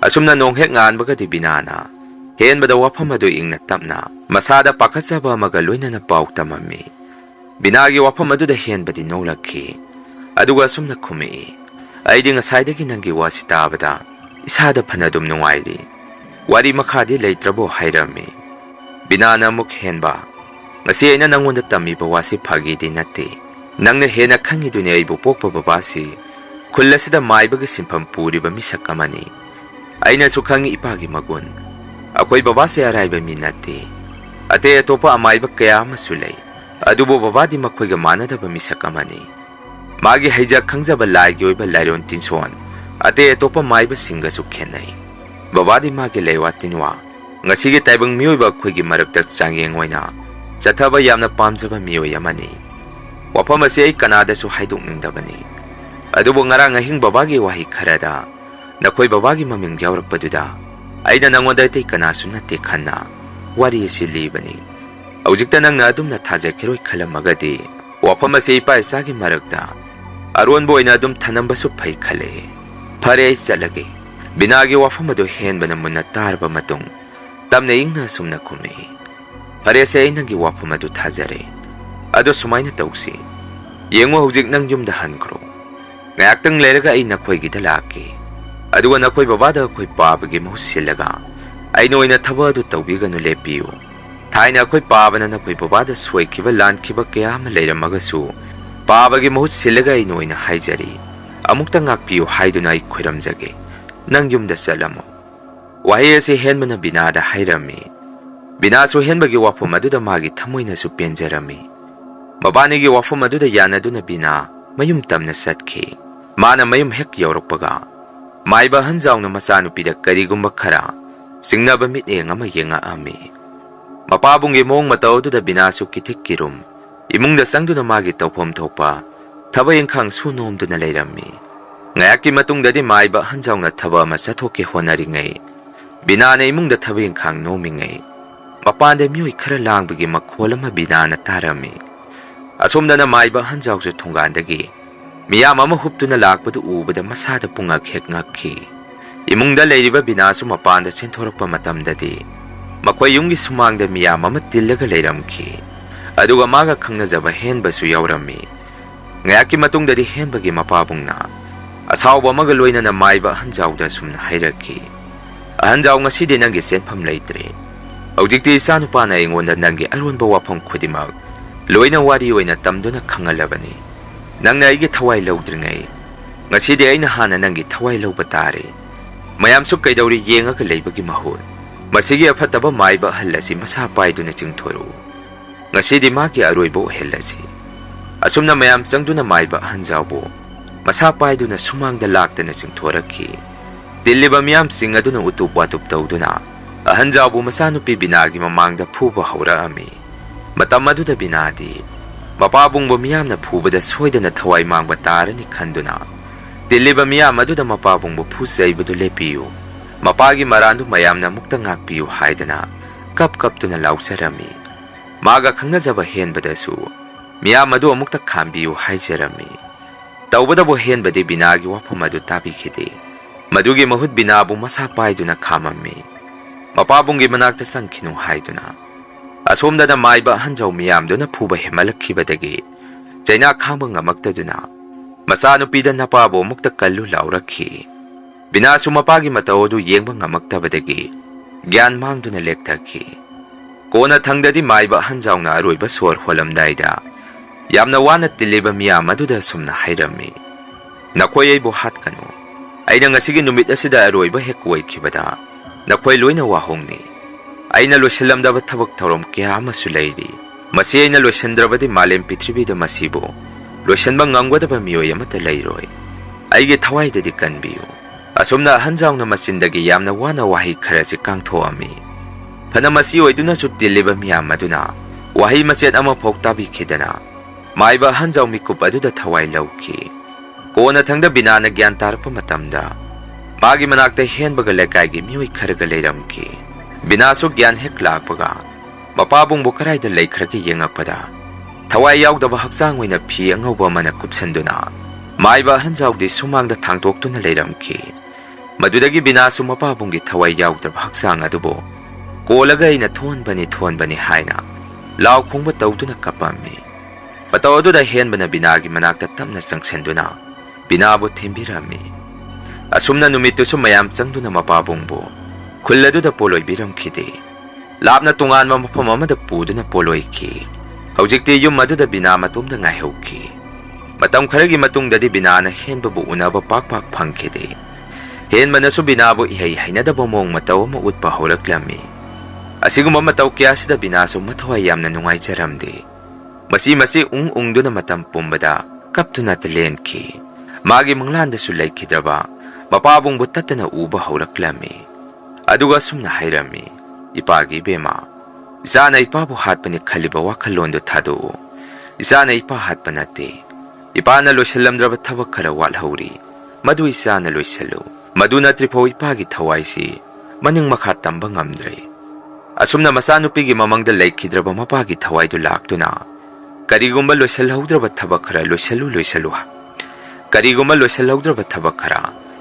Asumna nonghek nganbagadi binana henbada wafam adu ingna tapna masada pakhatsaba amaga loinana paw tamami. Binagi wafam aduda henbadi nolakki. Aduga asumna khumi aidi ngasaidagi nangi wasi tabada isada phanadum nungairi. Wari makhadi leitrabo hairami. Binana muk henba ngasi aina nangonda tamiba wasi phagidi natti. Nangna hena khangidune aibu pokpa babasi khulasida maibagi simpham puriba misak amani. Aina su khangi ipagi magun akoi babasi araiba mi natti. Ate atopa amaiba kaya amasu lei. Adubo babadi makhoiga manadaba misak amani. Magi haija khangjaba laigi oiba lairon tinson ate atopa maiba singa su khenai. Babadi magi leiwa tinwa ngasigi taibang miyoiba khoigi marakta changyeng oina chathaba yamna pamjaba miyoy amani. Wafam asi ai kanada su haidokningdabani. Adubo ngarang ahing babagi wahi kharada nakhoi babagi maming yaurakpaduda aina nangonda tei kanasu natte khanna wari asi libani. Aujikta nangna adumna thajakiroi khalamagadi wafam asi ipa isagi marakta aron boina adum thanambasu phai khale. Phare ai chalage. Binagi wafam adu henbana munna tarba matung tamna ingna sumna khumi. Phare se ainagi wafam adu thajare. Ado sumaina tawsi. Yengo hujik nang yumda hankro. Ngayaktang leraga ay nakoy gida laki. Aduga nakoy babada koy babagi mahusilaga. Ay noy na taba adu tawbiga no lepiyo. ꯊꯥꯏꯅ ꯑꯩꯈꯣꯏ ꯄꯥꯕꯅ ꯅꯈꯣꯏ ꯕꯕꯥꯗ ꯁꯣꯏꯈꯤꯕ ꯂꯥꯟꯈꯤꯕ ꯀꯌꯥ ꯑꯃ ꯂꯩꯔꯝꯃꯒꯁꯨ ꯄꯥꯕꯒꯤ ꯃꯍꯨꯠ ꯁꯤꯜꯂꯒ ꯑꯩꯅ ꯑꯣꯏꯅ ꯍꯥꯏꯖꯔꯤ ꯑꯃꯨꯛꯇ ꯉꯥꯛꯄꯤꯌꯨ ꯍꯥꯏꯗꯨꯅ ꯑꯩ ꯈꯣꯏꯔꯝꯖꯒꯦ ꯅꯪ ꯌꯨꯝꯗ ꯆꯠꯂꯝꯃꯣ ꯋꯥꯍꯩ ꯑꯁꯤ ꯍꯦꯟꯕꯅ ꯕꯤꯅꯥꯗ ꯍꯥꯏꯔꯝꯃꯤ ꯕꯤꯅꯥꯁꯨ ꯍꯦꯟꯕꯒꯤ ꯋꯥꯐꯝ ꯑꯗꯨꯗ ꯃꯥꯒꯤ ꯊꯃꯣꯏꯅꯁꯨ ꯄꯦꯟꯖꯔꯝꯃꯤ ꯃꯕꯥꯅꯤꯒꯤ ꯋꯥꯐꯝ ꯑꯗꯨꯗ ꯌꯥꯅꯗꯨꯅ ꯕꯤꯅꯥ ꯃꯌꯨꯝ ꯇꯝꯅ ꯆꯠꯈꯤ ꯃꯥꯅ ꯃꯌꯨꯝ ꯍꯦꯛ ꯌꯧꯔꯛꯄꯒ ꯃꯥꯏꯕ ꯑꯍꯟꯖꯥꯎꯅ ꯃꯆꯥꯅꯨꯄꯤꯗ ꯀꯔꯤꯒꯨꯝꯕ ꯈꯔ ꯆꯤꯡꯅꯕ ꯃꯤꯠꯌꯦꯡ ꯑꯃ ꯌꯦꯡꯉꯛꯑꯝꯃꯤ ꯃꯄꯥꯕꯨꯡꯒꯤ ꯃꯑꯣꯡ ꯃꯇꯧ ꯑꯗꯨꯗ ꯕꯤꯅꯥꯁꯨ ꯀꯤꯊꯤꯛ ꯀꯤꯔꯨꯝ ꯏꯃꯨꯡꯗ ꯆꯪꯗꯨꯅ ꯃꯥꯒꯤ ꯇꯧꯐꯝ ꯊꯣꯛꯄ ꯊꯕꯛ ꯏꯪꯈꯥꯡ ꯁꯨ ꯅꯣꯝꯗꯨꯅ ꯂꯩꯔꯝꯃꯤ ꯉꯥꯏꯍꯥꯛꯀꯤ ꯃꯇꯨꯡꯗꯗꯤ ꯃꯥꯏꯕ ꯑꯍꯟꯖꯥꯎꯅ ꯊꯕꯛ ꯑꯃ ꯆꯠꯊꯣꯛꯀꯦ ꯍꯣꯠꯅꯔꯤꯉꯩ ꯕꯤꯅꯥꯅ ꯏꯃꯨꯡꯗ ꯊꯕꯛ ꯏꯪꯈꯥꯡ ꯅꯣꯝꯃꯤꯉꯩ ꯃꯄꯥꯟꯗ ꯃꯤꯑꯣꯏ ꯈꯔ ꯂꯥꯡꯕꯒꯤ ꯃꯈꯣꯜ ꯑꯃ ꯕꯤꯅꯥꯅ ꯇꯥꯔꯝꯃꯤ ꯑꯁꯣꯝꯗꯅ ꯃꯥꯏꯕ ꯑꯍꯟꯖꯥꯎꯁꯨ ꯊꯣꯡꯒꯥꯟꯗꯒꯤ ꯃꯤꯌꯥꯝ ꯑꯃ ꯍꯨꯞꯇꯨꯅ ꯂꯥꯛꯄꯗꯨ ꯎꯕꯗ ꯃꯁꯥꯗ ꯄꯨꯡꯉꯛ ꯍꯦꯛ ꯉꯛꯈꯤ ꯏꯃꯨꯡꯗ ꯂꯩꯔꯤꯕ ꯕꯤꯅꯥꯁꯨ ꯃꯄꯥꯟꯗ ꯆꯦꯟꯊꯣꯔꯛꯄ ꯃꯇꯝꯗꯗꯤ ꯃꯈꯣꯏ ꯌꯨꯝꯒꯤ ꯁꯨꯃꯥꯡꯗ ꯃꯤꯌꯥꯝ ꯑꯃ ꯇꯤꯜꯂꯒ ꯂꯩꯔꯝꯈꯤ ꯑꯗꯨꯒ ꯃꯥꯒ ꯈꯪꯅꯖꯕ ꯍꯦꯟꯕꯁꯨ ꯌꯥꯎꯔꯝꯃꯤ ꯉꯥꯏꯍꯥꯛꯀꯤ ꯃꯇꯨꯡꯗꯗꯤ ꯍꯦꯟꯕꯒꯤ ꯃꯄꯥꯕꯨꯡꯅ ꯑꯁꯥꯎꯕ ꯑꯃꯒ ꯂꯣꯏꯅꯅ ꯃꯥꯏꯕ ꯑꯍꯟꯖꯥꯎꯗ ꯁꯨꯝꯅ ꯍꯥꯏꯔꯛꯈꯤ ꯑꯍꯟꯖꯥꯎ ꯉꯁꯤꯗꯤ ꯅꯪꯒꯤ ꯆꯦꯟꯐꯝ ꯂꯩꯇ꯭ꯔꯦ ꯍꯧꯖꯤꯛꯇꯤ ꯏꯆꯥꯅꯨꯄꯥꯅ ꯑꯩꯉꯣꯟꯗ ꯅꯪꯒꯤ ꯑꯔꯣꯟꯕ ꯋꯥꯐꯝ ꯈꯨꯗꯤꯡꯃꯛ ꯂꯣꯏꯅ ꯋꯥꯔꯤ ꯑꯣꯏꯅ ꯇꯝꯗꯨꯅ ꯈꯪꯍꯜꯂꯕꯅꯤ ꯅꯪꯅ ꯑꯩꯒꯤ ꯊꯋꯥꯏ ꯂꯧꯗ꯭ꯔꯤꯉꯩ ꯉꯁꯤꯗꯤ ꯑꯩꯅ ꯍꯥꯟꯅ ꯅꯪꯒꯤ ꯊꯋꯥꯏ ꯂꯧꯕ ꯇꯥꯔꯦ ꯃꯌꯥꯝꯁꯨ ꯀꯩꯗꯧꯔꯤ ꯌꯦꯡꯉꯒ ꯂꯩꯕꯒꯤ ꯃꯍꯨꯠ ꯃꯁꯤꯒꯤ ꯑꯐꯠꯇꯕ ꯃꯥꯏꯕ ꯑꯍꯜ ꯑꯁꯤ ꯃꯁꯥ ꯄꯥꯏꯗꯨꯅ ꯆꯤꯡꯊꯣꯔꯛꯎ ꯉꯁꯤꯗꯤ ꯃꯥꯒꯤ ꯑꯔꯣꯏꯕ ꯑꯣꯏꯍꯜꯂꯁꯤ ꯑꯁꯨꯝꯅ ꯃꯌꯥꯝ ꯆꯪꯗꯨꯅ ꯃꯥꯏꯕ ꯑꯍꯟꯖꯥꯎꯕꯨ ꯃꯁꯥ ꯄꯥꯏꯗꯨꯅ ꯁꯨꯃꯥꯡꯗ ꯂꯥꯛꯇꯅ ꯆꯤꯡꯊꯣꯔꯛꯈꯤ ꯇꯤꯜꯂꯤꯕ ꯃꯤꯌꯥꯝꯁꯤꯡ ꯑꯗꯨꯅ ꯎꯇꯨꯞ ꯋꯥꯇꯨꯞ ꯇꯧꯗꯨꯅ ꯑꯍꯟꯖꯥꯎꯕꯨ ꯃꯆꯥꯅꯨꯄꯤ ꯕꯤꯅꯥꯒꯤ ꯃꯃꯥꯡꯗ ꯐꯨꯕ ꯍꯧꯔꯛꯑꯝꯃꯤ ꯃꯇꯝ ꯑꯗꯨꯗ ꯕꯤꯅꯥꯗꯤ ꯃꯄꯥꯕꯨꯡꯕꯨ ꯃꯤꯌꯥꯝꯅ ꯐꯨꯕꯗ ꯁꯣꯏꯗꯅ ꯊꯋꯥꯏ ꯃꯥꯡꯕ ꯇꯥꯔꯅꯤ ꯈꯟꯗꯨꯅ ꯇꯤꯜꯂꯤꯕ ꯃꯤꯌꯥꯝ ꯑꯗꯨꯗ ꯃꯄꯥꯕꯨꯡꯕꯨ ꯐꯨꯆꯩꯕꯗꯨ ꯂꯦꯞꯄꯤꯌꯨ ꯃꯄꯥꯒꯤ ꯃꯔꯥꯟꯗꯨ ꯃꯌꯥꯝꯅ ꯑꯃꯨꯛꯇ ꯉꯥꯛꯄꯤꯌꯨ ꯍꯥꯏꯗꯅ ꯀꯞꯇꯨꯅ ꯂꯥꯎꯖꯔꯝꯃꯤ ꯃꯥꯒ ꯈꯪꯅꯖꯕ ꯍꯦꯟꯕꯗꯁꯨ ꯃꯤꯌꯥꯝ ꯑꯗꯨ ꯑꯃꯨꯛꯇ ꯈꯥꯝꯕꯤꯌꯨ ꯍꯥꯏꯖꯔꯝꯃꯤ ꯇꯧꯕꯗꯕꯨ ꯍꯦꯟꯕꯗꯤ ꯕꯤꯅꯥꯒꯤ ꯋꯥꯐꯝ ꯑꯗꯨ ꯇꯥꯕꯤꯈꯤꯗꯦ ꯃꯗꯨꯒꯤ ꯃꯍꯨꯠ ꯕꯤꯅꯥꯕꯨ ꯃꯁꯥ ꯄꯥꯏꯗꯨꯅ ꯈꯥꯝꯃꯝꯃꯤ ꯃꯄꯥꯕꯨꯡꯒꯤ ꯃꯅꯥꯛꯇ ꯆꯪꯈꯤꯅꯨ ꯍꯥꯏꯗꯨꯅ ꯑꯁꯣꯝꯗꯅ ꯃꯥꯏꯕ ꯑꯍꯟꯖꯥꯎ ꯃꯤꯌꯥꯝꯗꯨꯅ ꯐꯨꯕ ꯍꯦꯟꯃꯜꯂꯛꯈꯤꯕꯗꯒꯤ ꯆꯩꯅꯥ ꯈꯥꯡꯕ ꯉꯝꯃꯛꯇꯗꯨꯅ ꯃꯆꯥꯅꯨꯄꯤꯗ ꯅꯄꯥꯕꯨ ꯑꯃꯨꯛꯇ ꯀꯜꯂꯨ ꯂꯥꯎꯔꯛꯈꯤ ꯕꯤꯅꯥꯁꯨ ꯃꯄꯥꯒꯤ ꯃꯇꯧ ꯑꯗꯨ ꯌꯦꯡꯕ ꯉꯝꯃꯛꯇꯕꯗꯒꯤ ꯒ꯭ꯌꯥꯟ ꯃꯥꯡꯗꯨꯅ ꯂꯦꯛꯊꯈꯤ ꯀꯣꯟꯅ ꯊꯪꯗꯗꯤ ꯃꯥꯏꯕ ꯑꯍꯟꯖꯥꯎꯅ ꯑꯔꯣꯏꯕ ꯁꯣꯔ ꯍꯣꯜꯂꯝꯗꯥꯏꯗ ꯌꯥꯝꯅ ꯋꯥꯅ ꯇꯤꯜꯂꯤꯕ ꯃꯤꯌꯥꯝ ꯑꯗꯨꯗ ꯁꯨꯝꯅ ꯍꯥꯏꯔꯝꯃꯤ ꯅꯈꯣꯏ ꯑꯩꯕꯨ ꯍꯥꯠꯀꯅꯨ ꯑꯩꯅ ꯉꯁꯤꯒꯤ ꯅꯨꯃꯤꯠ ꯑꯁꯤꯗ ꯑꯔꯣꯏꯕ ꯍꯦꯛ ꯑꯣꯏꯈꯤꯕꯗ ꯅꯈꯣꯏ ꯂꯣꯏꯅ ꯋꯥꯍꯧꯅꯤ ꯑꯩꯅ ꯂꯣꯏꯁꯤꯜꯂꯝꯗꯕ ꯊꯕꯛ ꯊꯧꯔꯝ ꯀꯌꯥ ꯑꯃꯁꯨ ꯂꯩꯔꯤ ꯃꯁꯤ ꯑꯩꯅ ꯂꯣꯏꯁꯤꯟꯗ꯭ꯔꯕꯗꯤ ꯃꯥꯂꯦꯝ ꯄ꯭ꯔꯤꯊꯤꯕꯤꯗ ꯃꯁꯤꯕꯨ ꯂꯣꯏꯁꯤꯟꯕ ꯉꯝꯒꯗꯕ ꯃꯤꯑꯣꯏ ꯑꯃꯠꯇ ꯂꯩꯔꯣꯏ ꯑꯩꯒꯤ ꯊꯋꯥꯏꯗꯗꯤ ꯀꯟꯕꯤꯌꯨ ꯑꯁꯨꯝꯅ ꯑꯍꯟꯖꯥꯎꯅ ꯃꯆꯤꯟꯗꯒꯤ ꯌꯥꯝꯅ ꯋꯥꯅ ꯋꯥꯍꯩ ꯈꯔꯁꯤ ꯀꯥꯡꯊꯣꯛꯑꯝꯃꯤ ꯐꯅ ꯃꯁꯤ ꯑꯣꯏꯗꯨꯅꯁꯨ ꯇꯤꯜꯂꯤꯕ ꯃꯤꯌꯥꯝ ꯑꯗꯨꯅ ꯋꯥꯍꯩ ꯃꯆꯦꯠ ꯑꯃꯐꯥꯎ ꯇꯥꯕꯤꯈꯤꯗꯅ ꯃꯥꯏꯕ ꯑꯍꯟꯖꯥꯎ ꯃꯤꯀꯨꯞ ꯑꯗꯨꯗ ꯊꯋꯥꯏ ꯂꯧꯈꯤ ꯀꯣꯟꯅ ꯊꯪꯗ ꯕꯤꯅꯥꯅ ꯒ꯭ꯌꯥꯟ ꯇꯥꯔꯛꯄ ꯃꯇꯝꯗ ꯃꯥꯒꯤ ꯃꯅꯥꯛꯇ ꯍꯦꯟꯕꯒ ꯂꯩꯀꯥꯏꯒꯤ ꯃꯤꯑꯣꯏ ꯈꯔꯒ ꯂꯩꯔꯝꯈꯤ ꯕꯤꯅꯥꯁꯨ ꯒ꯭ꯌꯥꯟ ꯍꯦꯛ ꯂꯥꯛꯄꯒ ꯃꯄꯥꯕꯨꯡꯕꯨ ꯀꯔꯥꯏꯗ ꯂꯩꯈ꯭ꯔꯒꯦ ꯌꯦꯡꯉꯛꯄꯗ ꯊꯋꯥꯏ ꯌꯥꯎꯗꯕ ꯍꯛꯆꯥꯡ ꯑꯣꯏꯅ ꯐꯤ ꯑꯉꯧꯕ ꯑꯃꯅ ꯀꯨꯞꯁꯟꯗꯨꯅ ꯃꯥꯏꯕ ꯑꯍꯟꯖꯥꯎꯗꯤ ꯁꯨꯃꯥꯡꯗ ꯊꯥꯡꯇꯣꯛꯇꯨꯅ ꯂꯩꯔꯝꯈꯤ ꯃꯗꯨꯗꯒꯤ ꯕꯤꯅꯥꯁꯨ ꯃꯄꯥꯕꯨꯡꯒꯤ ꯊꯋꯥꯏ ꯌꯥꯎꯗ꯭ꯔꯕ ꯍꯛꯆꯥꯡ ꯑꯗꯨꯕꯨ ꯀꯣꯜꯂꯒ ꯑꯩꯅ ꯊꯣꯟꯕꯅꯤ ꯍꯥꯏꯅ ꯂꯥꯎ ꯈꯣꯡꯕ ꯇꯧꯗꯨꯅ ꯀꯞꯄꯝꯃꯤ ꯃꯇꯧ ꯑꯗꯨꯗ ꯍꯦꯟꯕꯅ ꯕꯤꯅꯥꯒꯤ ꯃꯅꯥꯛꯇ ꯇꯞꯅ ꯆꯪꯁꯤꯟꯗꯨꯅ ꯕꯤꯅꯥꯕꯨ ꯊꯦꯝꯕꯤꯔꯝꯃꯤ ꯑꯁꯨꯝꯅ ꯅꯨꯃꯤꯠꯇꯨꯁꯨ ꯃꯌꯥꯝ ꯆꯪꯗꯨꯅ ꯃꯄꯥꯕꯨꯡꯕꯨ ꯈꯨꯜ ꯑꯗꯨꯗ ꯄꯣꯂꯣꯏꯕꯤꯔꯝꯈꯤꯗꯦ ꯂꯥꯞꯅ ꯇꯣꯉꯥꯟꯕ ꯃꯐꯝ ꯑꯃꯗ ꯄꯨꯗꯨꯅ ꯄꯣꯂꯣꯏꯈꯤ ꯍꯧꯖꯤꯛꯇꯤ ꯌꯨꯝ ꯑꯗꯨꯗ ꯕꯤꯅꯥ ꯃꯇꯣꯝꯗ ꯉꯥꯏꯍꯧꯈꯤ ꯃꯇꯝ ꯈꯔꯒꯤ ꯃꯇꯨꯡꯗꯗꯤ ꯕꯤꯅꯥꯅ ꯍꯦꯟꯕꯕꯨ ꯎꯅꯕ ꯄꯥꯛ ꯐꯪꯈꯤꯗꯦ ꯍꯦꯟꯕꯅꯁꯨ ꯕꯤꯅꯥꯕꯨ ꯏꯍꯩ ꯍꯩꯅꯗꯕ ꯃꯑꯣꯡ ꯃꯇꯧ ꯑꯃ ꯎꯠꯄ ꯍꯧꯔꯛꯂꯝꯃꯤ ꯑꯁꯤꯒꯨꯝꯕ ꯃꯇꯧ ꯀꯌꯥꯁꯤꯗ ꯕꯤꯅꯥꯁꯨ ꯃꯊꯋꯥꯏ ꯌꯥꯝꯅ ꯅꯨꯡꯉꯥꯏꯖꯔꯝꯗꯦ ꯃꯁꯤ ꯎꯪꯗꯨꯅ ꯃꯇꯝ ꯄꯨꯝꯕꯗ ꯀꯞꯇꯨꯅꯇ ꯂꯦꯟꯈꯤ ꯃꯥꯒꯤ ꯃꯪꯂꯥꯟꯗꯁꯨ ꯂꯩꯈꯤꯗ꯭ꯔꯕ ꯃꯄꯥꯕꯨꯡꯕꯨ ꯇꯠꯇꯅ ꯎꯕ ꯍꯧꯔꯛꯂꯝꯃꯤ ꯑꯗꯨꯒ ꯁꯨꯝꯅ ꯍꯥꯏꯔꯝꯃꯤ ꯏꯄꯥꯒꯤ ꯏꯕꯦꯝꯃ ꯏꯆꯥꯅ ꯏꯄꯥꯕꯨ ꯍꯥꯠꯄꯅꯤ ꯈꯜꯂꯤꯕ ꯋꯥꯈꯜꯂꯣꯟꯗꯨ ꯊꯥꯗꯣꯛꯎ ꯏꯆꯥꯅ ꯏꯄꯥ ꯍꯥꯠꯄ ꯅꯠꯇꯦ ꯏꯄꯥꯅ ꯂꯣꯏꯁꯤꯜꯂꯝꯗ꯭ꯔꯕ ꯊꯕꯛ ꯈꯔ ꯋꯥꯠꯍꯧꯔꯤ ꯃꯗꯨ ꯏꯆꯥꯅ ꯂꯣꯏꯁꯤꯜꯂꯨ ꯃꯗꯨ ꯅꯠꯇ꯭ꯔꯤꯐꯥꯎ ꯏꯄꯥꯒꯤ ꯊꯋꯥꯏꯁꯤ ꯃꯅꯤꯡ ꯃꯈꯥ ꯇꯝꯕ ꯉꯝꯗ꯭ꯔꯦ ꯑꯁꯨꯝꯅ ꯃꯆꯥꯅꯨꯄꯤꯒꯤ ꯃꯃꯪꯗ ꯂꯩꯈꯤꯗ꯭ꯔꯕ ꯃꯄꯥꯒꯤ ꯊꯋꯥꯏꯗꯨ ꯂꯥꯛꯇꯨꯅ ꯀꯔꯤꯒꯨꯝꯕ ꯂꯣꯏꯁꯤꯜꯍꯧꯗ꯭ꯔꯕ ꯊꯕꯛ ꯈꯔ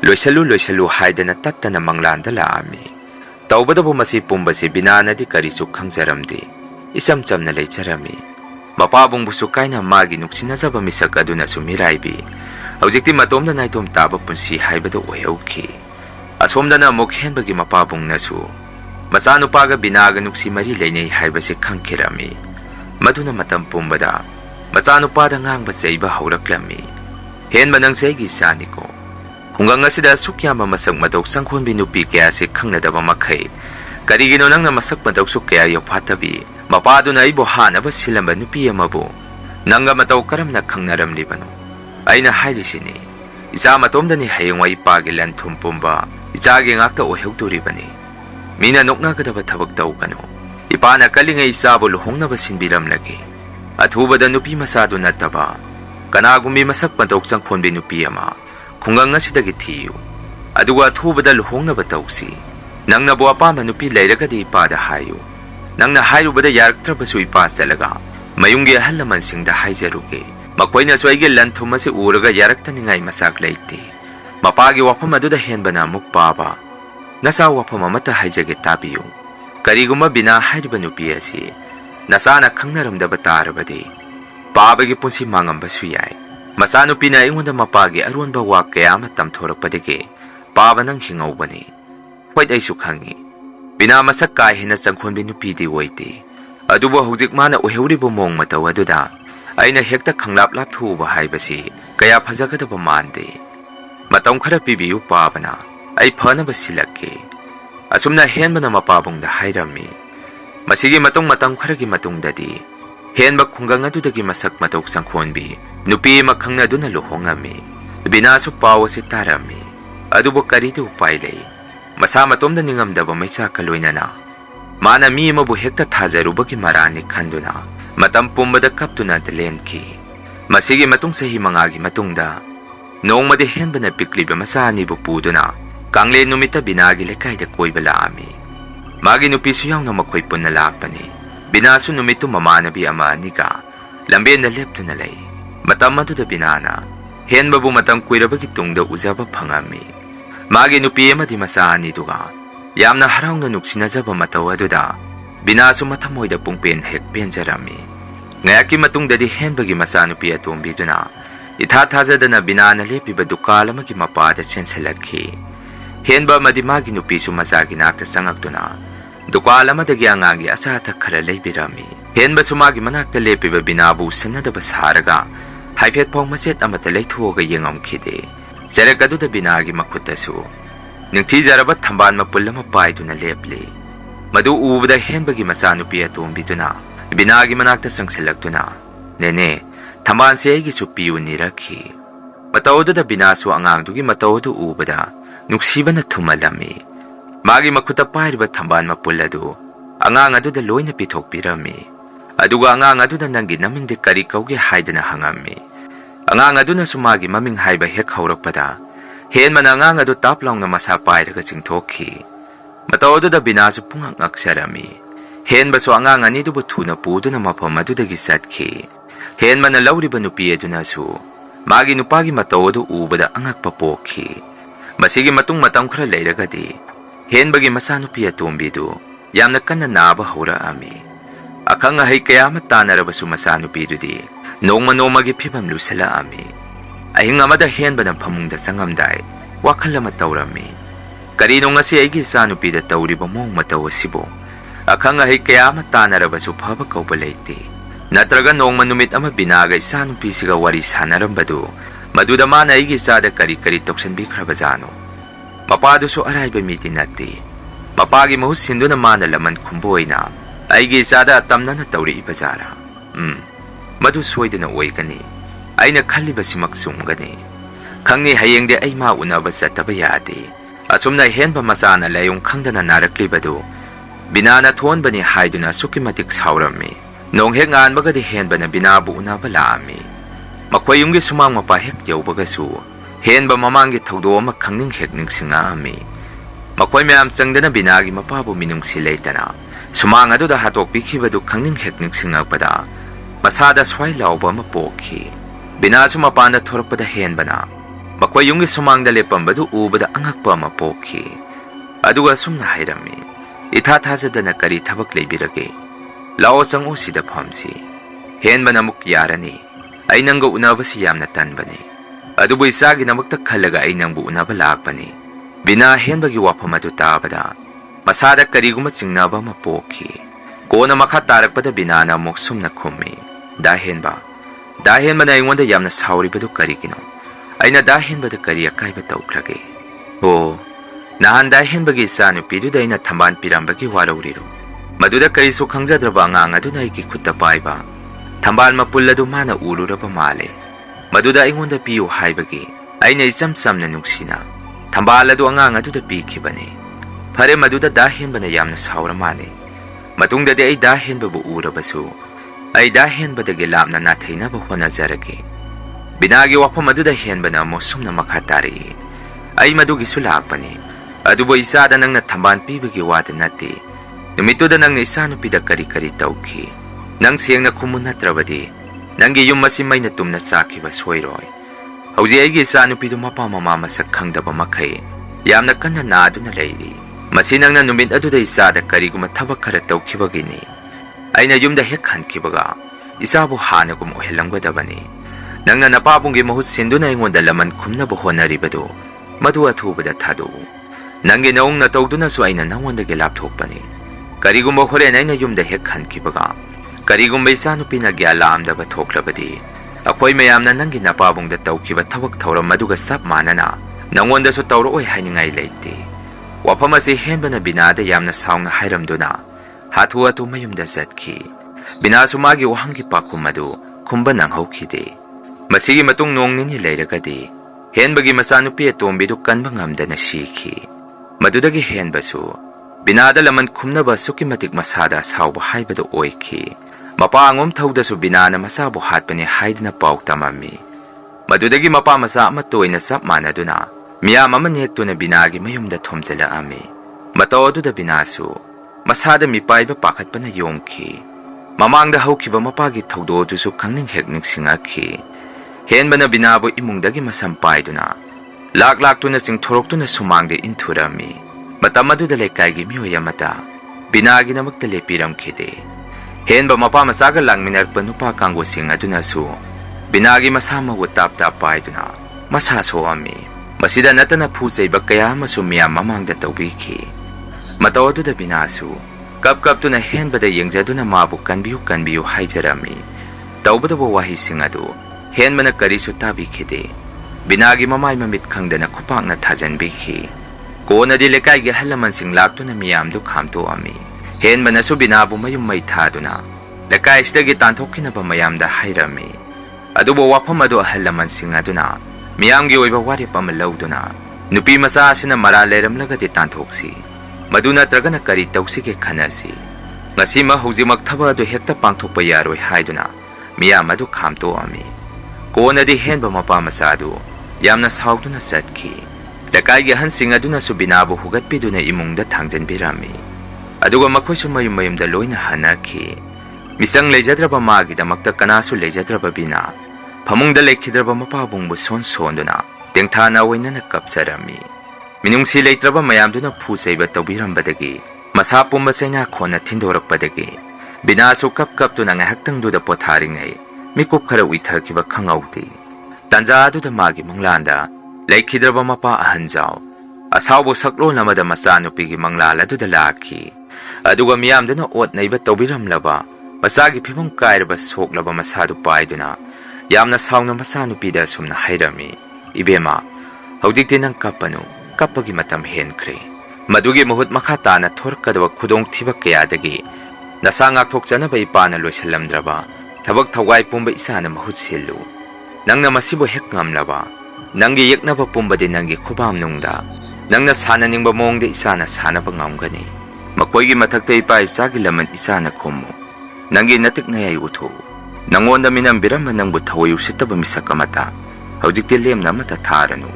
ꯂꯣꯏꯁꯤꯜꯂꯨ ꯍꯥꯏꯗꯅ ꯇꯠꯇꯅ ꯃꯪꯂꯥꯟꯗ ꯂꯥꯛꯑꯝꯃꯤ ꯇꯧꯕꯗꯕꯨ ꯃꯁꯤ ꯄꯨꯝꯕꯁꯤ ꯕꯤꯅꯥꯅꯗꯤ ꯀꯔꯤꯁꯨ ꯈꯪꯖꯔꯝꯗꯦ ꯏꯆꯝ ꯆꯝꯅ ꯂꯩꯖꯔꯝꯃꯤ ꯃꯄꯥꯕꯨꯡꯕꯨꯁꯨ ꯀꯥꯏꯅ ꯃꯥꯒꯤ ꯅꯨꯡꯁꯤꯅꯖꯕ ꯃꯤꯁꯛ ꯑꯗꯨꯅꯁꯨ ꯃꯤꯔꯥꯏꯕꯤ ꯍꯧꯖꯤꯛꯇꯤ ꯃꯇꯣꯝꯗ ꯅꯥꯏꯇꯣꯝ ꯇꯥꯕ ꯄꯨꯟꯁꯤ ꯍꯥꯏꯕꯗꯨ ꯑꯣꯏꯍꯧꯈꯤ ꯑꯁꯣꯝꯗꯅ ꯑꯃꯨꯛ ꯍꯦꯟꯕꯒꯤ ꯃꯄꯥꯕꯨꯡꯅꯁꯨ Masanupaga binaga nuksi mari lainay haibasi khangkhirami. Maduna matam pumbada masanupada ngang basaiba hauraklami. Henba nang saigi sani ko. Hunggang asida sukyama masak mataw sangkhon binupi kaya si khangnadaba makhay. Karigino nang na masak mataw sukya yopatabi. Mapado na ibo hanaba silamba nupi amabo. Nangga mataw karam na khangnaram libano. Ay na hailisini. Isa matomda ni hayungwa ipagilan tumpumba. Itsagi ngakta ohewturibani. Mina nukna kadaba tabag daw kano. Ipana kalingay isabo luhong na basinbiram lagi. At hubada nupi masado na taba. Kanagumi masak mataw sangkhon binupi ama. Hunggang nga sidagitiyo. Aduga at hubada luhong na batawsi. Nang nabuwa pa manupi layraga di ipada hayo. Nang nahayo bada yarak trabaso ipas talaga. Mayunggi halaman sing dahay jaruge. Makoy na sway gilan tumasi uraga yarak taningay masak layti. Mapagi wapam aduda henba na mukpaba. Nasa wapam amata hay jagit tabiyo. Kariguma binahay ba nupi asi. Nasa na kang naramda batarabadi. Pabagi punsi mangamba suyay. Masano pinaingon na mapagi aruan ba wak kaya matamtorak padigi. Paba nang hingaw ba ni. Wait ay sukhangi. Binamasak kahin na sangkon binupidi waiti. Aduba hujik mana uhewri bumong matawa duda. Ay na hekta kanglap-lap tuba hay basi. Kaya pazagada ba mandi. Matang kara pibiyo paba na. Ay pana ba silaki. Asum na hen ba na mapabong da hay rami. Masigi matong karagi matong dadi. Hen ba kunggang adudagi masak matok sangkon bi. Nupi makhang na doon na luhong ami. Binaso pawa si tarami. Aduba karito upaylay. Masama tom na ningamdaba may sakaloy na na. Mana mi mabuhekta thajarubagi marani khando na. Matampum madakap to na talenki. Masigi matong sahi mangagi matungda. Noong madehen ba na pikliba masani bupudo na. Kangle numita binagi lekay da koy bala ami. Magi nupisuyang na makoy po nalapani. Binaso numito mamanabi ama anika. Lambian na lepto na lay. Matamado da binana. Hen ba bumatang kuirabagi tungda uzaba pangami. Magi nupi ema di masaan ito ka. Yam na haraw nga nuksinazaba matawa duda. Binaso matamoy da pong penhek jarami. Ngayaki matung dadi hen bagi masaan nupi atong bito na. Itataza da na binana lepi ba dukala magi mapada sen salaki. Hen ba madimagi nupi sumasagi na akta sangak to na. Dukala madagi ang agi asata karalay birami. Hen ba sumagi manakta lepi ba binabusan na da basaraga. Haipet pong maset amatalay tuwaga yung kide. Saragado da binagi makutasu. Nang tijarabat tamban mapula mapay to na lepli. Madu ubada hen bagi masanupi atong bito na. Binagi manakta sang silag to na. Nene, tamban siya gisupiyo ni Rakhi. Matawdo da binaso ang angdugi matawdo ubada. Nuksiba na tumalami. Magi makutapay ba tamban mapula do. Ang angado da loy na pitok pirami. Aduga ang angado da nang ginaming de karikaw gi hayda na hangami. Ang angado na sumagi maming hayba hek haurak pada. Hen man ang angado taplong na masapay raga sing toki. Matawdo da binaso pungang aksarami. Hen ba so ang angani do butu na pudo na mapamado da gisatki. Hen man na lawri ba nupiya do na su. Magi nupagi matawdo uba da angak papoki. Masigi matung matang kra lay raga di. Hen bagi masanupiya tumbido. Yam na kan na naba haura ami. Akang ahay kaya matana raba su masanupido di. Noong manomagi pibam lusala ami. Ay nga madahian ba ng pamungda sa ngamday, wakala matawrami. Karino nga si ay gisanupi da tawri ba mong matawasibo. Akang ahay kaya matana raba supaba kaubalayti. Natraga noong manumit ama binagay sanupi siga wari sana rambado. Madudama na ay gisada kari-kari toksan bikrabazano. Mapado so aray ba mitin nati. Mapagi mahus sindo na manalaman kumboy na. Ay gisada at tamna na tawri ibazara. Madu suway na uway kani. Ay nakalliba si maksum gani. Kang ni hayeng de ay mauna ba sa tabayati. At sumnay hen pa masana layong kang da na narakliba do. Binanatuan ba ni haydo na sukimatik saurami. Noong hengaan baga di hen ba na binabuo na bala ami. Makway yung gisumang mapahek yaw baga su. Hen ba mamanggi tawdo makang ning hek ning singa ami. Makway may amsang da na binagi mapabo minung silay na. Sumanga do da hatok bikiba do kang ning hek ning singa pada. Masada sway lao ba mapoki. Binaso mapanda torok pa da hen ba na. Makway yung isumang dalipang ba do uba da angak pa mapoki. Aduga sum na hayrami. Itataza da na kari tabak laybirage. Lao sang usi da pamsi. Hen ba na mukyara ni. Ay nang gauna ba siyam na tan ba ni. Adubo isagi na magtakhalaga ay nang buuna ba laag ba ni. Binahen ba giwa pa matuta ba da. Masada kariguma chingnaba ama pokhi. Kona makha tarakpada binana amuk sumna khummi. Dahenba na aingwanda yamna sauribadu karigino. Aina dahenbada kari akaiba tawkrage. Oh, nahan dahenbagi isanupiduda aina thamban pirambagi warauriro. Maduda karisu khangjadraba angang aduna aigi khutta paiba. Thambal mapul adu mana ururaba male. Maduda aingwanda piyu haibagi. Aina isam samna nuksina. Thambal adu angang aduda pikhibane. Phare maduda dahenbana yamna sauramane. Matungdadi ay dahenbabu urabasu. Ay dahenbadagi lamna nathainaba honazarage. Binagi wafam aduda henbana mo sumna makhatari. Ay madugi sulakpani. Adubo isada nang natamban pibagi wada nati. Numituda nang isanupida kari-kari tawki. Nang siyang nakumunatrabadi. Nanggi yung masimay na tumna sakiba soyroy. Hauji ay isanupido mapamamama sa kangdaba makay. Yam na kananado na layli. Masinang na numit aduda isada kari gumatabak karataw kibagini. Ay na yung dahekhan kibaga. Isabo hana gumuhilang badabani. Nang nanapabong gimahut sindo na yung wandalaman kumnabuho na ribado. Madu at hubad at hado. Nang ginaong natawdo na so ay nanawang nagilaptok pa ni. Karigong mahurin ay na yung dahekhan kibaga. Karigong may sano pinagyalam da batok labadi. Ako'y mayam na nang ginapabong dataw kiba tawag tawram maduga sap mana na. Nang wanda so tawro oy haningay laiti. Wapamasi henba na binada yam na saong na hayram do na. Hatu-hatu mayum da zatki. Binasumagi wahanggi pa kumadu. Kumba nang hawkidi. Masigi matong noong nini layragadi. Henbagi masanupi at tumbido kan bangamda na shiki. Madudagi henbasu. Binadalaman kumnaba suki matik masada sawba haibado oiki. Mapaangom tawda su binana masabo hatpa ni haid na pauk tamami. Madudagi mapamasa amatoy na sapmana duna. Miyama manhekto na binagi mayumda thomzala ami. Mataodo da binasu. Masada mipaiba pakat pa na yongki. Mamangda hawkiba mapagi tawdo su kangning hekning singaki. Henba na binabo imungdagi masampay duna. Lak-lak to na sing turok to na sumangde inturami. Matamado da lekaygi miyoya mata. Binagi na magtalipiram kide. Henba mapamasaga lang minarpa nupa kanggo sing aduna su. Binagi masama wutap-tap pay duna. Masaso ami. Masida nata na pusay bagkaya masumiyam mamangda tawbiki. Mataodo da binasu. Kap-kap to na henba da yengzado na mabukan biyu hayjarami. Tawbada wawahi sing adu. Henba na karisu tabi kide. Binagi mamay mamit kangda na kupak na tajan biki. Ko na dilekay gi halaman sing lakto na miyam do kamto ami. Henba na so binabo mayum may tado na. Lekay isda gitantok kinaba mayam da hayrami. Adubo wapamado halaman sing ado na. Miyam gi oiba wari pamalaw do na. Nupi masaasin na maraleram lagati tantok si. Maduna traga na kari tawsige kanasi. Ngasi mahawzi magtaba do hekta pangtok pa yaroy haydo na. Miyam ado kamto ami. Ko na di henba mapamasado. Yam na sawdo na satki. Lakay gahan singa do na so binabo hugat pido na imungda tangjan birami. Aduga makoy sumayum-mayum daloy na hanaki. Misang lejadraba magida magtakanaso lejadraba bina. Pamungda lekidraba mapabong buson-son do na. Tingtanaway na nakapsarami. Minung silaytraba mayam do na pusay ba tawiram badagi. Masapong masay na ako na tindorak badagi. Binaso kap-kap do na ngahaktang do da potharing ay. Mikup karaw itarkiba kangawti. Tanzado da magi manglanda, laikidraba mapa ahanjaw. Asawo saklo na mada masano pigi manglala do da laki. Aduga miyam da na ot na iba tawiram laba, masagi pimang kairaba sok laba masado pay do na. Yam na saw na masano pida sum na hayrami. Ibema, hawdikti ng kapano, kapagi matamhen kre. Madugi muhut makata na torkadawa kudong tibak kayadagi. Nasangak toksa na ba ipana loy sa lamdraba. Tabag taway pumba isa na mahut silu. Nang na masibo hek ngamlaba. Nang giyak na pa pumba din nang gikubam nungda. Nang nasana ning bamong da isa na sana pa ngamgani. Makoy gi matagtay pa isa gilaman isa na kumo. Nang ginatik na yay uto. Nang wanda minambiraman nang butaway usita ba misa kamata. Hawdik tilem na matatarano.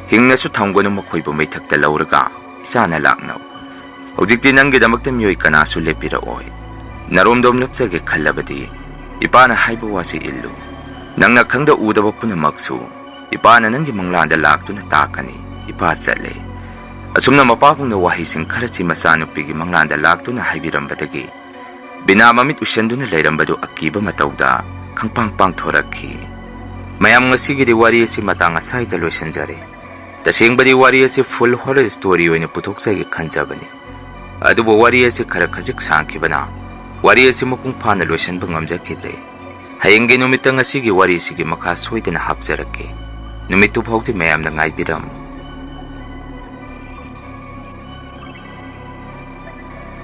Hing na sutanggo na makoy ba may tagtalaw raga. Isa na laknaw. Hawdik tinang gidamagtamyoy kanaso lepira oy. Narumdom lapsagi kalabadi. Ipa na haibawa si ilu. Nang nakangda udaba po na magsu, ipa na nang gimanglanda lakto na takani, ipa sali. Asum na mapapong na wahising karat si masano pigi manglanda lakto na haibiram batagi. Binamamit usyendo na layrambado akiba matawda, kang pangpang toraki. Mayam nga sige di wariya si matanga say taloy sanjari. Tasing ba di wariya si full horror story o na putok sa ikansa ba ni. ꯑꯗꯨꯕꯨ ꯋꯥꯔꯤ ꯑꯁꯤ ꯈꯔ ꯈꯖꯤꯛ ꯁꯥꯡꯈꯤꯕꯅ ꯋꯥꯔꯤ ꯑꯁꯤ ꯃꯄꯨꯡ ꯐꯥꯅ ꯂꯣꯏꯁꯤꯟꯕ ꯉꯝꯖꯈꯤꯗ꯭ꯔꯦ꯫ ꯍꯌꯦꯡꯒꯤ ꯅꯨꯃꯤꯠꯇ ꯉꯁꯤꯒꯤ ꯋꯥꯔꯤꯁꯤꯒꯤ ꯃꯈꯥ ꯁꯣꯏꯗꯅ ꯍꯥꯞꯆꯔꯛꯀꯦ꯫ ꯅꯨꯃꯤꯠꯇꯨ ꯐꯥꯎꯗꯤ ꯃꯌꯥꯝꯅ ꯉꯥꯏꯕꯤꯔꯝꯃꯨ꯫